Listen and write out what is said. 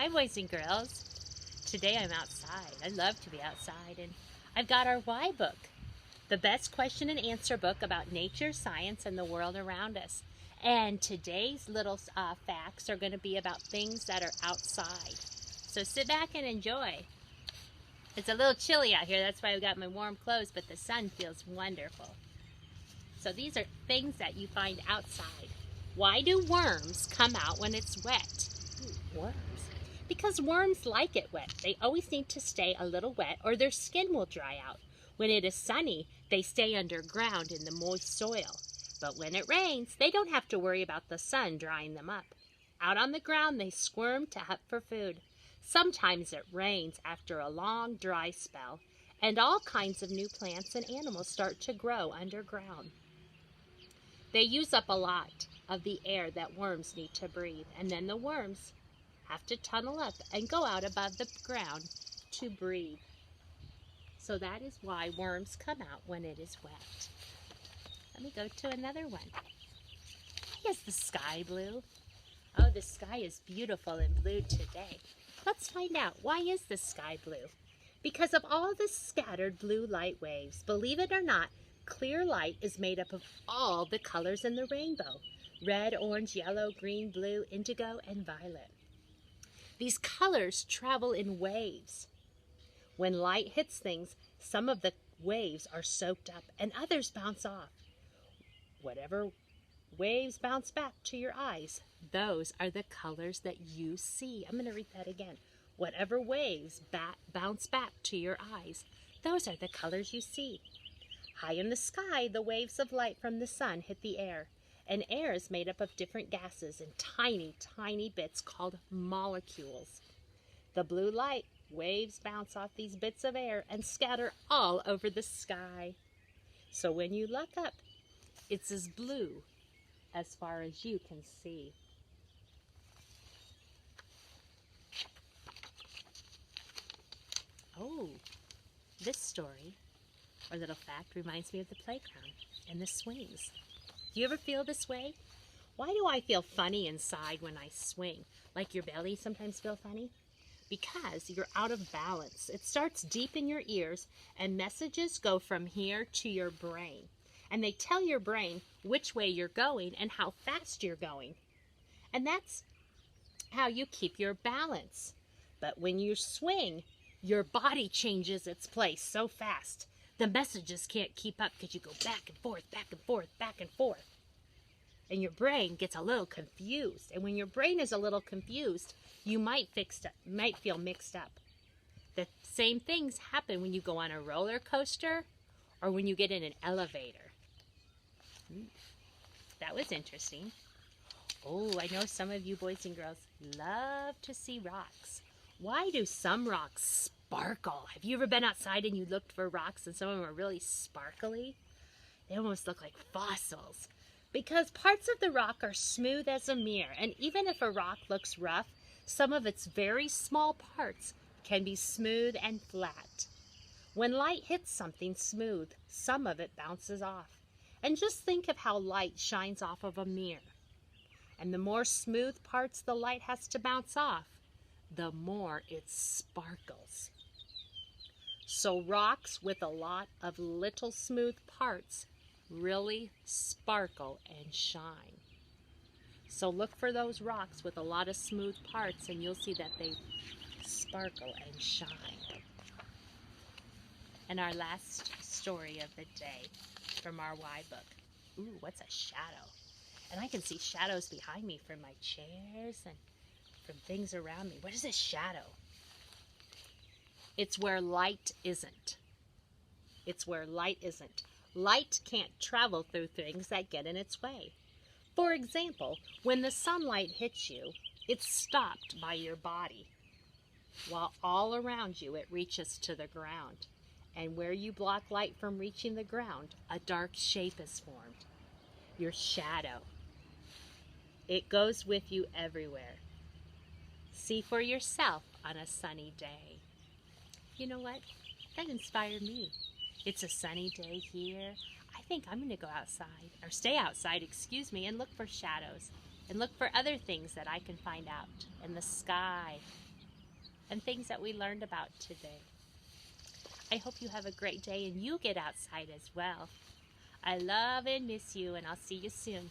Hi, boys and girls. Today I'm outside. I love to be outside, and I've got our Why book, the best question and answer book about nature, science, and the world around us. And today's little facts are going to be about things that are outside. So sit back and enjoy. It's a little chilly out here, that's why I've got my warm clothes, but the sun feels wonderful. So these are things that you find outside. Why do worms come out when it's wet? Ooh, worms. Because worms like it wet. They always need to stay a little wet or their skin will dry out. When it is sunny, they stay underground in the moist soil. But when it rains, they don't have to worry about the sun drying them up. Out on the ground, they squirm to hunt for food. Sometimes it rains after a long dry spell, and all kinds of new plants and animals start to grow underground. They use up a lot of the air that worms need to breathe, and then the worms have to tunnel up and go out above the ground to breathe. So that is why worms come out when it is wet. Let me go to another one. Why is the sky blue? Oh, the sky is beautiful and blue today. Let's find out, why is the sky blue? Because of all the scattered blue light waves. Believe it or not, clear light is made up of all the colors in the rainbow. Red, orange, yellow, green, blue, indigo, and violet. These colors travel in waves. When light hits things, some of the waves are soaked up and others bounce off. Whatever waves bounce back to your eyes, those are the colors that you see. I'm going to read that again. Whatever waves bounce back to your eyes, those are the colors you see. High in the sky, the waves of light from the sun hit the air. And air is made up of different gases and tiny, tiny bits called molecules. The blue light waves bounce off these bits of air and scatter all over the sky. So when you look up, it's as blue as far as you can see. Oh, this story or little fact reminds me of the playground and the swings. Do you ever feel this way? Why do I feel funny inside when I swing? Like your belly sometimes feel funny? Because you're out of balance. It starts deep in your ears and messages go from here to your brain. And they tell your brain which way you're going and how fast you're going. And that's how you keep your balance. But when you swing, your body changes its place so fast. The messages can't keep up because you go back and forth, back and forth, back and forth. And your brain gets a little confused. And when your brain is a little confused, you might feel mixed up. The same things happen when you go on a roller coaster or when you get in an elevator. That was interesting. Oh, I know some of you boys and girls love to see rocks. Why do some rocks sparkle? Have you ever been outside and you looked for rocks and some of them are really sparkly? They almost look like fossils. Because parts of the rock are smooth as a mirror, and even if a rock looks rough, some of its very small parts can be smooth and flat. When light hits something smooth, some of it bounces off. And just think of how light shines off of a mirror. And the more smooth parts the light has to bounce off, the more it sparkles. So rocks with a lot of little smooth parts really sparkle and shine. So look for those rocks with a lot of smooth parts and you'll see that they sparkle and shine. And our last story of the day from our Why book. Ooh, what's a shadow? And I can see shadows behind me from my chairs and from things around me. What is a shadow? It's where light isn't. It's where light isn't. Light can't travel through things that get in its way. For example, when the sunlight hits you, it's stopped by your body, while all around you it reaches to the ground. And where you block light from reaching the ground, a dark shape is formed. Your shadow. It goes with you everywhere. See for yourself on a sunny day. You know what? That inspired me. It's a sunny day here. I think I'm going to go outside, or stay outside, and look for shadows, and look for other things that I can find out in the sky and things that we learned about today. I hope you have a great day and you get outside as well. I love and miss you, and I'll see you soon.